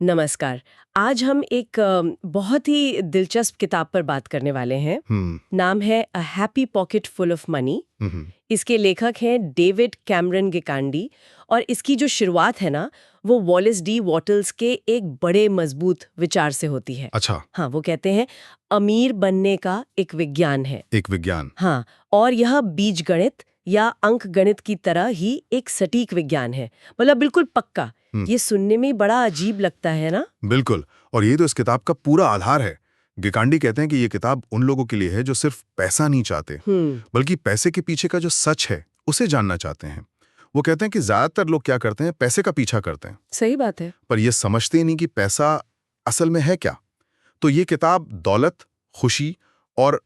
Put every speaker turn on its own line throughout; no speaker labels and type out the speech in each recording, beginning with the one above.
नमस्कार। आज हम एक बहुत ही दिलचस्प किताब पर बात करने वाले हैं। नाम है a happy pocket full of money.
Hmm.
इसके लेखक हैं डेविड कैमरन गिकांडी और इसकी जो शुरुआत है ना, वो वॉलेस डी वॉटल्स के एक बड़े मजबूत विचार से होती है।
अच्छा।
हाँ, वो कहते हैं अमीर बनने का एक विज्ञान है।
एक विज्ञान।
हाँ, और यह बीज गणित या अंक गणित की तरह ही एक सटीक विज्ञान है, मतलब बिल्कुल पक्का। ये सुनने में बड़ा अजीब लगता है ना?
बिल्कुल। और ये तो इस किताब का पूरा आधार है। गिकांडी कहते हैं कि ये किताब उन लोगों के लिए है जो सिर्फ पैसा नहीं चाहते, बल्कि पैसे के पीछे का जो सच है उसे जानना चाहते हैं। वो कहते हैं कि ज्यादातर लोग क्या करते हैं, पैसे का पीछा करते हैं,
सही बात है।
पर ये समझते ही नहीं कि पैसा असल में है क्या। तो ये किताब दौलत, खुशी और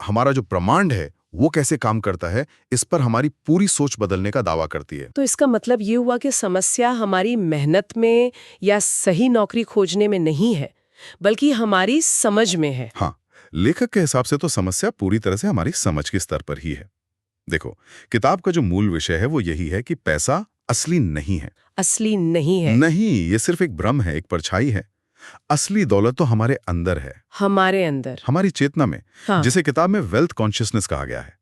हमारा जो ब्रह्मांड है वो कैसे काम करता है, इस पर हमारी पूरी सोच बदलने का दावा करती है।
तो इसका मतलब ये हुआ कि समस्या हमारी मेहनत में या सही नौकरी खोजने में नहीं है, बल्कि हमारी समझ में है।
हाँ, लेखक के हिसाब से तो समस्या पूरी तरह से हमारी समझ के स्तर पर ही है। देखो, किताब का जो मूल विषय है वो यही है कि पैसा असली नहीं है।
असली नहीं है।
नहीं, ये सिर्फ एक भ्रम है, एक परछाई है। असली दौलत तो हमारे अंदर है,
हमारे अंदर,
हमारी चेतना में।
हाँ।
जिसे किताब में वेल्थ कॉन्शियसनेस कहा गया है,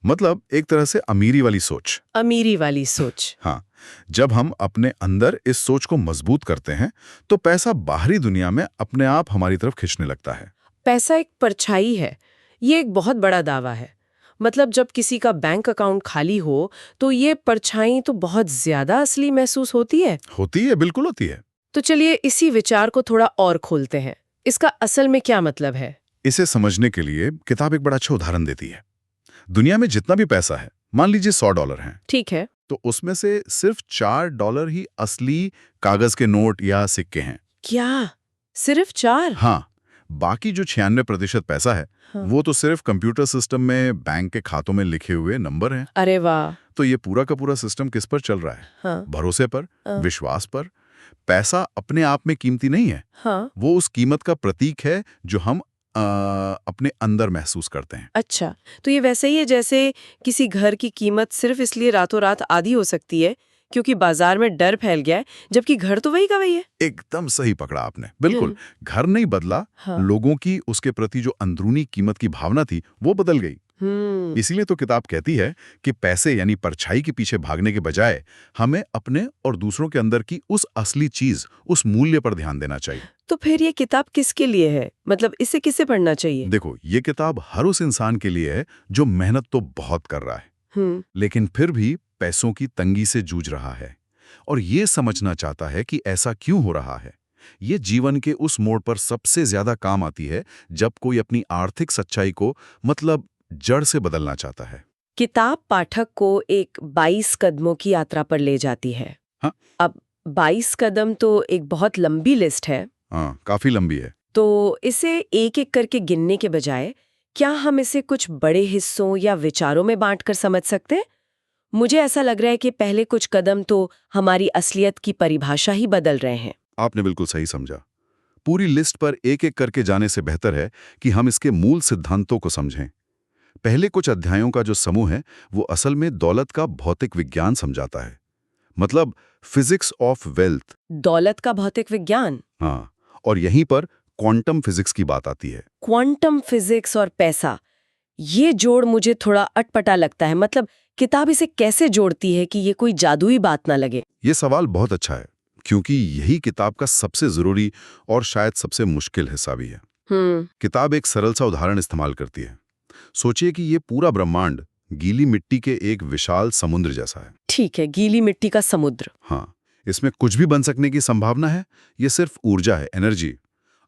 मतलब एक तरह से अमीरी वाली सोच।
अमीरी वाली सोच।
हाँ, जब हम अपने अंदर इस सोच को मजबूत करते हैं तो पैसा बाहरी दुनिया में अपने आप हमारी तरफ खींचने लगता है।
पैसा एक परछाई है, ये एक बहुत बड़ा दावा है। मतलब जब किसी का बैंक अकाउंट खाली हो तो ये परछाई तो बहुत ज्यादा असली महसूस होती है।
होती है, बिल्कुल होती है।
तो चलिए इसी विचार को थोड़ा और खोलते हैं। इसका असल में क्या मतलब है?
इसे समझने के लिए किताब एक बड़ा अच्छा उदाहरण देती है। दुनिया में जितना भी पैसा है, मान लीजिए $100 है,
ठीक है।
तो उसमें से सिर्फ $4 ही असली कागज के नोट या सिक्के हैं।
क्या? सिर्फ 4?
हाँ, बाकी जो 96% पैसा है,
हाँ।
वो तो सिर्फ कंप्यूटर सिस्टम में बैंक के खातों में लिखे हुए नंबर हैं।
अरे वाह।
तो ये पूरा का पूरा सिस्टम किस पर चल रहा है?
हाँ।
भरोसे पर,
हाँ।
विश्वास पर। पैसा अपने आप में कीमती नहीं है,
हाँ।
वो उस कीमत का प्रतीक है जो हम अपने अंदर महसूस करते हैं।
अच्छा, तो ये वैसे ही है जैसे किसी घर की कीमत सिर्फ इसलिए रातों रात आधी हो सकती है क्योंकि बाजार में डर फैल गया है, जबकि घर तो वही का वही है।
एकदम सही पकड़ा आपने, बिल्कुल। घर नहीं बदला,
हाँ।
लोगों की उसके प्रति जो अंदरूनी कीमत की भावना थी वो बदल गई। इसीलिए तो किताब कहती है कि पैसे यानी परछाई के पीछे भागने के बजाय हमें अपने और दूसरों के अंदर की उस असली चीज, उस मूल्य पर ध्यान देना चाहिए।
तो फिर ये किताब किसके लिए है? मतलब इसे किसे पढ़ना चाहिए?
देखो, ये किताब हर उस इंसान के लिए है जो मेहनत तो बहुत कर रहा है, लेकिन फिर भी पैसों की तंगी से जूझ रहा है और ये समझना चाहता है कि ऐसा क्यों हो रहा है। ये जीवन के उस मोड़ पर सबसे ज्यादा काम आती है जब कोई अपनी आर्थिक सच्चाई को, मतलब जड़ से बदलना चाहता है।
किताब पाठक को एक 22 कदमों की यात्रा पर ले जाती है।
हाँ?
अब 22 कदम तो एक बहुत लंबी लिस्ट है।
हाँ, काफी लंबी है।
तो इसे एक-एक करके गिनने के बजाय क्या हम इसे कुछ बड़े हिस्सों या विचारों में बांटकर समझ सकते हैं? मुझे ऐसा लग रहा है कि पहले कुछ कदम तो हमारी असलियत की परिभाषा ही बदल रहे हैं।
आपने बिल्कुल सही समझा। पूरी लिस्ट पर एक-एक करके जाने से बेहतर है कि हम इसके मूल सिद्धांतों को समझें। पहले कुछ अध्यायों का जो समूह है वो असल में दौलत का भौतिक विज्ञान समझाता है, मतलब फिजिक्स ऑफ वेल्थ।
दौलत का भौतिक विज्ञान?
हाँ, और यहीं पर क्वांटम फिजिक्स की बात आती है।
क्वांटम फिजिक्स और पैसा, ये जोड़ मुझे थोड़ा अटपटा लगता है। मतलब किताब इसे कैसे जोड़ती है कि ये कोई जादुई बात ना लगे?
ये सवाल बहुत अच्छा है, क्योंकि यही किताब का सबसे जरूरी और शायद सबसे मुश्किल हिस्सा भी है। किताब एक सरल सा उदाहरण इस्तेमाल करती है। सोचिए कि ये पूरा ब्रह्मांड गीली मिट्टी के एक विशाल समुद्र जैसा है।
ठीक है, गीली मिट्टी का समुद्र।
हाँ, इसमें कुछ भी बन सकने की संभावना है। ये सिर्फ ऊर्जा है, एनर्जी।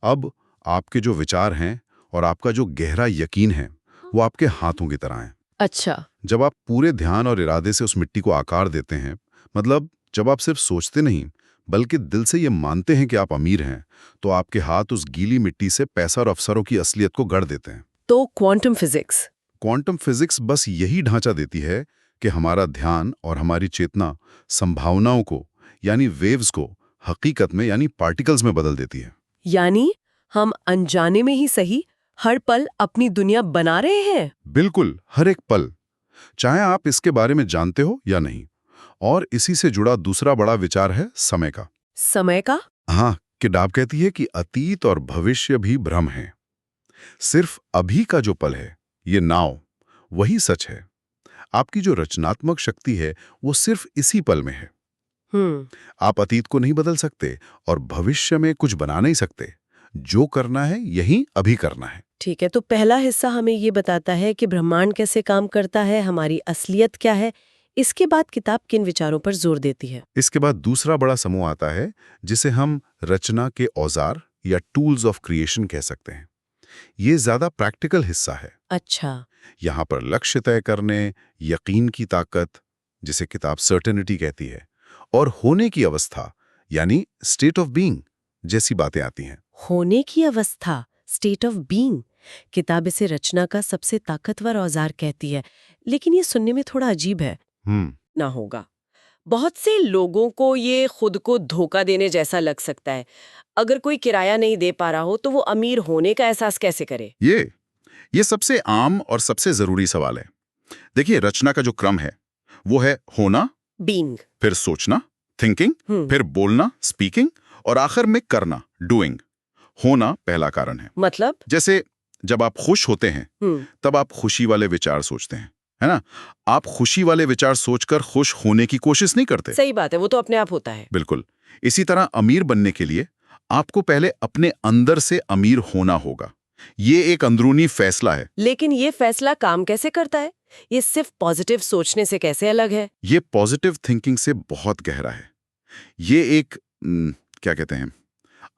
अब आपके जो विचार हैं और आपका जो गहरा यकीन है वो आपके हाथों की तरह है।
अच्छा।
जब आप पूरे ध्यान और इरादे से उस मिट्टी को आकार देते हैं, मतलब जब आप सिर्फ सोचते नहीं बल्कि दिल से ये मानते हैं कि आप अमीर हैं, तो आपके हाथ उस गीली मिट्टी से पैसा और अवसरों की असलियत को गढ़ देते हैं।
तो क्वांटम फिजिक्स?
क्वांटम फिजिक्स बस यही ढांचा देती है कि हमारा ध्यान और हमारी चेतना संभावनाओं को, यानी वेव्स को, हकीकत में यानी पार्टिकल्स में बदल देती है।
यानी हम अनजाने में ही सही हर पल अपनी दुनिया बना रहे हैं।
बिल्कुल, हर एक पल, चाहे आप इसके बारे में जानते हो या नहीं। और इसी से जुड़ा दूसरा बड़ा विचार है समय का।
समय का?
हाँ, किताब कहती है कि अतीत और भविष्य भी भ्रम है। सिर्फ अभी का जो पल है, ये नाव, वही सच है। आपकी जो रचनात्मक शक्ति है वो सिर्फ इसी पल में है। आप अतीत को नहीं बदल सकते और भविष्य में कुछ बना नहीं सकते। जो करना है यही अभी करना है।
ठीक है, तो पहला हिस्सा हमें ये बताता है कि ब्रह्मांड कैसे काम करता है, हमारी असलियत क्या है। इसके बाद किताब किन विचारों पर जोर देती है?
इसके बाद दूसरा बड़ा समूह आता है जिसे हम रचना के औजार या टूल्स ऑफ क्रिएशन कह सकते हैं। ये ज्यादा प्रैक्टिकल हिस्सा है।
अच्छा।
यहाँ पर लक्ष्य तय करने, यकीन की ताकत, जिसे किताब सर्टेनिटी कहती है, और होने की अवस्था यानी स्टेट ऑफ बीइंग जैसी बातें आती हैं।
होने की अवस्था, स्टेट ऑफ बीइंग। किताब इसे रचना का सबसे ताकतवर औजार कहती है, लेकिन ये सुनने में थोड़ा अजीब है। ना होगा। बहुत से लोगों को ये खुद को धोखा देने जैसा लग सकता है। अगर कोई किराया नहीं दे पा रहा हो तो वो अमीर होने का एहसास कैसे करे?
ये सबसे आम और सबसे जरूरी सवाल है। देखिए, रचना का जो क्रम है वो है होना,
बीइंग,
फिर सोचना, थिंकिंग, फिर बोलना, स्पीकिंग, और आखिर में करना, डूइंग। होना पहला कारण है।
मतलब
जैसे जब आप खुश होते हैं तब आप खुशी वाले विचार सोचते हैं, है ना? आप खुशी वाले विचार सोचकर खुश होने की कोशिश नहीं करते।
सही बात है, वो तो अपने आप होता है।
बिल्कुल। इसी तरह अमीर बनने के लिए आपको पहले अपने अंदर से अमीर होना होगा। ये एक अंदरूनी फैसला है।
लेकिन ये फैसला काम कैसे करता है? ये सिर्फ पॉजिटिव सोचने से कैसे अलग है?
ये पॉजिटिव थिंकिंग से बहुत गहरा है। ये एक क्या कहते हैं,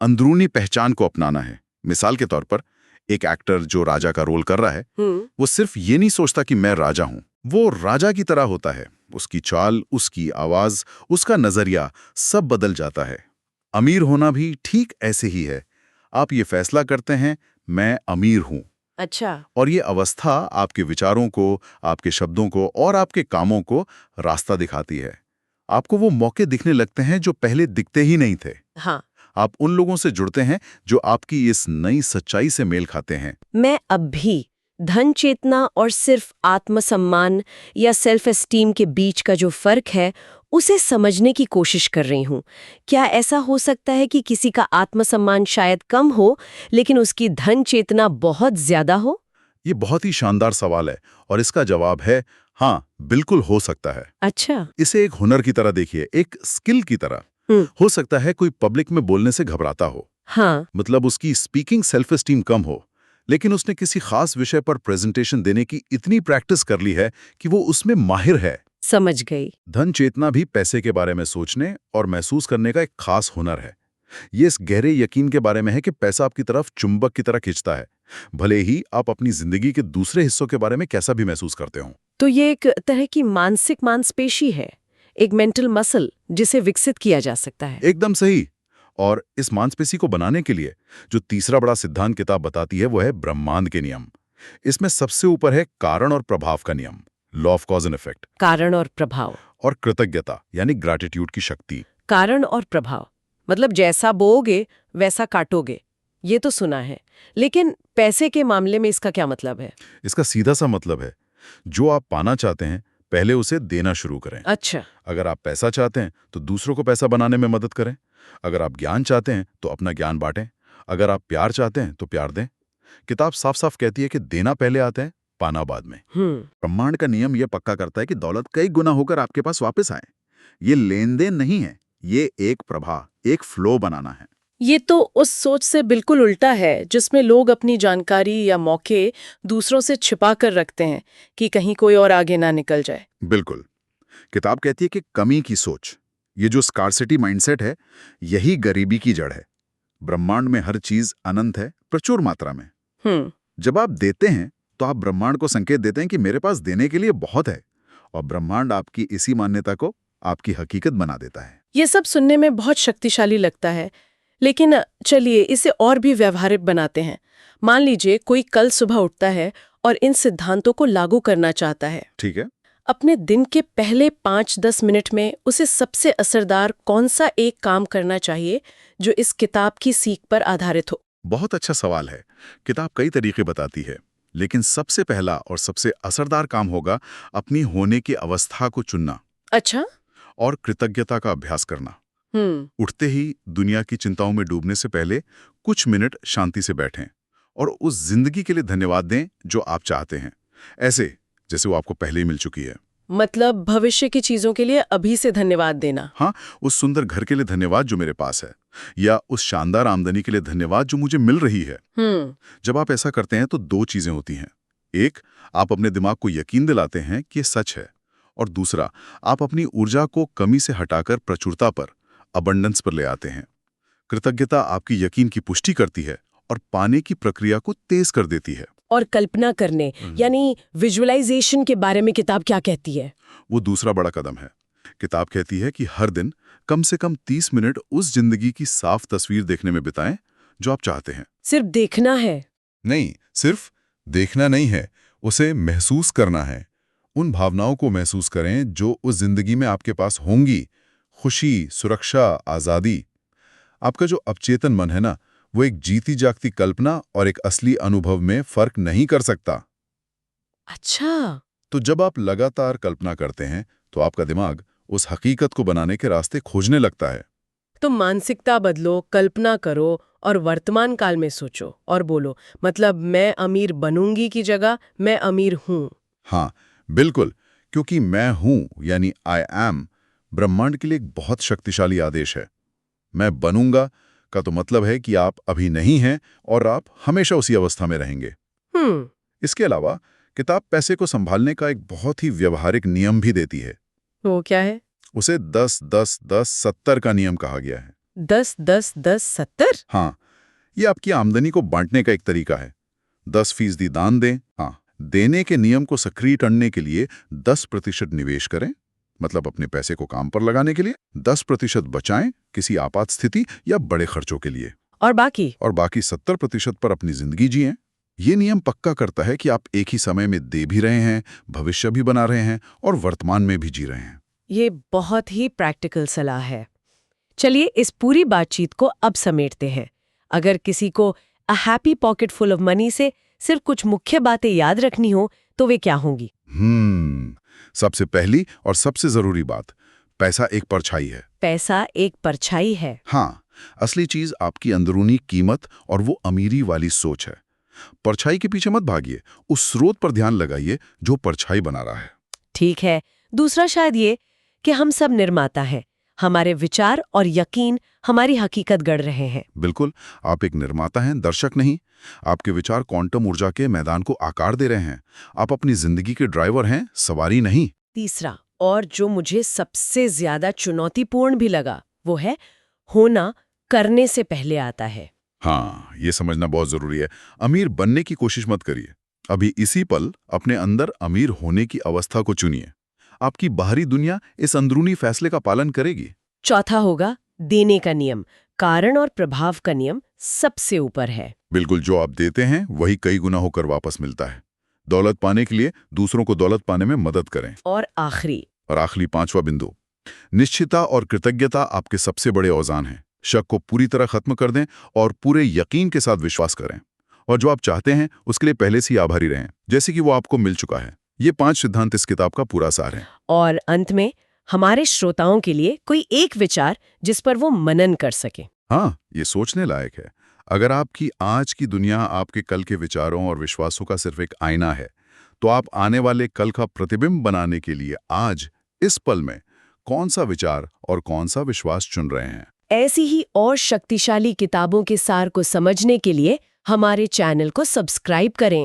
अंदरूनी पहचान को अपनाना है। मिसाल के तौर पर एक एक्टर जो राजा का रोल कर रहा है, वो सिर्फ ये नहीं सोचता कि मैं राजा हूं। वो राजा की तरह होता है। उसकी चाल, उसकी आवाज, उसका नजरिया सब बदल जाता है। अमीर होना भी ठीक ऐसे ही है। आप ये फैसला करते हैं, मैं अमीर हूं।
अच्छा।
और ये अवस्था आपके विचारों को, आपके शब्दों को और आपके कामों को रास्ता दिखाती है। आपको वो मौके दिखने लगते हैं जो पहले दिखते ही नहीं थे।
हाँ।
आप उन लोगों से जुड़ते हैं जो आपकी इस नई सच्चाई से मेल खाते हैं।
मैं अब भी धन चेतना और सिर्फ आत्मसम्मान या सेल्फ एस्टीम के बीच का जो फर्क है उसे समझने की कोशिश कर रही हूँ। क्या ऐसा हो सकता है कि किसी का आत्मसम्मान शायद कम हो लेकिन उसकी धन चेतना बहुत ज्यादा हो?
ये बहुत ही शानदार सवाल है और इसका जवाब है हाँ, बिल्कुल हो सकता है।
अच्छा।
इसे एक हुनर की तरह देखिए, एक स्किल की तरह। हो सकता है कोई पब्लिक में बोलने से घबराता हो।
हाँ।
मतलब उसकी स्पीकिंग सेल्फ एस्टीम कम हो, लेकिन उसने किसी खास विषय पर प्रेजेंटेशन देने की इतनी प्रैक्टिस कर ली है कि वो उसमें माहिर है।
समझ गई।
धन चेतना भी पैसे के बारे में सोचने और महसूस करने का एक खास हुनर है। ये इस गहरे यकीन के बारे में है कि पैसा आपकी तरफ चुंबक की तरह खींचता है, भले ही आप अपनी जिंदगी के दूसरे हिस्सों के बारे में कैसा भी महसूस करते हो।
तो ये एक तरह की मानसिक मांसपेशी है, एक मेंटल मसल जिसे विकसित किया जा सकता है।
एकदम सही। और इस मांसपेशी को बनाने के लिए जो तीसरा बड़ा सिद्धांत किताब बताती है वो है ब्रह्मांड के नियम। इसमें सबसे ऊपर है कारण और प्रभाव का नियम, law of cause and effect.
कारण और प्रभाव।
और कृतज्ञता यानी ग्रैटिट्यूड की शक्ति।
कारण और प्रभाव मतलब जैसा बोओगे वैसा काटोगे, ये तो सुना है। लेकिन पैसे के मामले में इसका क्या मतलब है?
इसका सीधा सा मतलब है, जो आप पाना चाहते हैं पहले उसे देना शुरू करें।
अच्छा।
अगर आप पैसा चाहते हैं तो दूसरों को पैसा बनाने में मदद करें। अगर आप ज्ञान चाहते हैं तो अपना ज्ञान बांटें। अगर आप प्यार चाहते हैं तो प्यार दें। किताब साफ साफ कहती है कि देना पहले आता है, पाना बाद में। ब्रह्मांड का नियम यह पक्का करता है कि दौलत कई गुना होकर आपके पास वापस आए। ये लेन देन नहीं है, ये एक प्रवाह, एक फ्लो बनाना है।
ये तो उस सोच से बिल्कुल उल्टा है जिसमें लोग अपनी जानकारी या मौके दूसरों से छिपा कर रखते हैं कि कहीं कोई और आगे ना निकल जाए।
बिल्कुल। किताब कहती है कि कमी की सोच, ये जो स्कार्सिटी माइंडसेट है, यही गरीबी की जड़ है। ब्रह्मांड में हर चीज अनंत है, प्रचुर मात्रा में। जब आप देते हैं तो आप ब्रह्मांड को संकेत देते हैं कि मेरे पास देने के लिए बहुत है, और ब्रह्मांड आपकी इसी मान्यता को आपकी हकीकत बना देता है।
ये सब सुनने में बहुत शक्तिशाली लगता है, लेकिन चलिए इसे और भी व्यवहारिक बनाते हैं। मान लीजिए कोई कल सुबह उठता है और इन सिद्धांतों को लागू करना चाहता है।
ठीक है।
अपने दिन के पहले 5-10 मिनट में उसे सबसे असरदार कौन सा एक काम करना चाहिए जो इस किताब की सीख पर आधारित हो?
बहुत अच्छा सवाल है। किताब कई तरीके बताती है, लेकिन सबसे पहला और सबसे असरदार काम होगा अपनी होने की अवस्था को चुनना।
अच्छा।
और कृतज्ञता का अभ्यास करना। उठते ही दुनिया की चिंताओं में डूबने से पहले कुछ मिनट शांति से बैठें और उस जिंदगी के लिए धन्यवाद दें जो आप चाहते हैं, ऐसे जैसे वो आपको पहले ही मिल चुकी है।
मतलब भविष्य की चीजों के लिए अभी से धन्यवाद देना।
हाँ, उस सुंदर घर के लिए धन्यवाद जो मेरे पास है, या उस शानदार आमदनी के लिए धन्यवाद जो मुझे मिल रही है। जब आप ऐसा करते हैं तो दो चीजें होती हैं। एक, आप अपने दिमाग को यकीन दिलाते हैं कि ये सच है, और दूसरा, आप अपनी ऊर्जा को कमी से हटाकर प्रचुरता पर, अबंडेंस पर ले आते हैं। कृतज्ञता आपकी यकीन की पुष्टि करती है और पाने की प्रक्रिया को तेज कर देती है।
और कल्पना करने यानी विजुअलाइजेशन के बारे में किताब क्या कहती है?
वो दूसरा बड़ा कदम है। किताब कहती है कि हर दिन कम से कम 30 मिनट उस जिंदगी की साफ तस्वीर देखने में बिताएं जो आप चाहते हैं।
सिर्फ देखना है?
नहीं, सिर्फ देखना नहीं है, उसे महसूस करना है। उन भावनाओं को महसूस करें जो उस जिंदगी में आपके पास होंगी। खुशी, सुरक्षा, आज़ादी। आपका जो अवचेतन मन है ना, वो एक जीती जागती कल्पना और एक असली अनुभव में फर्क नहीं कर सकता।
अच्छा।
तो जब आप लगातार कल्पना करते हैं तो आपका दिमाग उस हकीकत को बनाने के रास्ते खोजने लगता है।
तो मानसिकता बदलो, कल्पना करो और वर्तमान काल में सोचो और बोलो, मतलब मैं अमीर बनूंगी की जगह मैं अमीर हूं।
हाँ, बिल्कुल, क्योंकि मैं हूं यानी आई एम ब्रह्मांड के लिए एक बहुत शक्तिशाली आदेश है। मैं बनूंगा का तो मतलब है कि आप अभी नहीं हैं और आप हमेशा उसी अवस्था में रहेंगे। इसके अलावा किताब पैसे को संभालने का एक बहुत ही व्यवहारिक नियम भी देती है।
वो क्या है?
उसे 10-10-10-70 का नियम कहा गया है।
10-10-10-70?
हाँ, ये आपकी आमदनी को बांटने का एक तरीका है। 10% दान दें। हाँ, देने के नियम को सक्रिय करने के लिए 10% निवेश करें, मतलब अपने पैसे को काम पर लगाने के लिए। 10% बचाएं किसी आपात स्थिति या बड़े खर्चों के लिए।
और बाकी
70% पर अपनी जिंदगी जिएं। ये नियम पक्का करता है कि आप एक ही समय में दे भी रहे हैं, भविष्य भी बना रहे हैं और वर्तमान में भी जी रहे हैं।
ये बहुत ही प्रैक्टिकल सलाह है। चलिए इस पूरी बातचीत को अब समेटते हैं। अगर किसी को अ happy pocket full of money से सिर्फ कुछ मुख्य बातें याद रखनी हो तो वे क्या होंगी?
सबसे पहली और सबसे जरूरी बात, पैसा एक परछाई है।
पैसा एक परछाई है?
हाँ, असली चीज आपकी अंदरूनी कीमत और वो अमीरी वाली सोच है। परछाई के पीछे मत भागिए, उस स्रोत पर ध्यान लगाइए जो परछाई बना रहा है।
ठीक है। दूसरा शायद ये कि हम सब निर्माता हैं। हमारे विचार और यकीन हमारी हकीकत गढ़ रहे हैं।
बिल्कुल, आप एक निर्माता हैं, दर्शक नहीं। आपके विचार क्वांटम ऊर्जा के मैदान को आकार दे रहे हैं। आप अपनी जिंदगी के ड्राइवर हैं, सवारी नहीं।
तीसरा, और जो मुझे सबसे ज्यादा चुनौतीपूर्ण भी लगा, वो है होना करने से पहले आता है।
हाँ, ये समझना बहुत जरूरी है। अमीर बनने की कोशिश मत करिए। अभी इसी पल अपने अंदर अमीर होने की अवस्था को चुनिए। आपकी बाहरी दुनिया इस अंदरूनी फैसले का पालन करेगी।
चौथा होगा देने का नियम। कारण और प्रभाव का नियम सबसे ऊपर है।
बिल्कुल, जो आप देते हैं वही कई गुना होकर वापस मिलता है। दौलत पाने के लिए दूसरों को दौलत पाने में मदद करें।
और आखिरी
पांचवा बिंदु, निश्चितता और कृतज्ञता आपके सबसे बड़े औज़ान हैं। शक को पूरी तरह खत्म कर दें और पूरे यकीन के साथ विश्वास करें। और जो आप चाहते हैं उसके लिए पहले से ही आभारी रहें, जैसे कि वो आपको मिल चुका है। ये 5 सिद्धांत इस किताब का पूरा सार है।
और अंत में हमारे श्रोताओं के लिए कोई एक विचार जिस पर वो मनन कर सके।
हाँ, ये सोचने लायक है। अगर आपकी आज की दुनिया आपके कल के विचारों और विश्वासों का सिर्फ एक आईना है, तो आप आने वाले कल का प्रतिबिंब बनाने के लिए आज इस पल में कौन सा विचार और कौन सा विश्वास चुन रहे हैं?
ऐसी ही और शक्तिशाली किताबों के सार को समझने के लिए हमारे चैनल को सब्सक्राइब करें।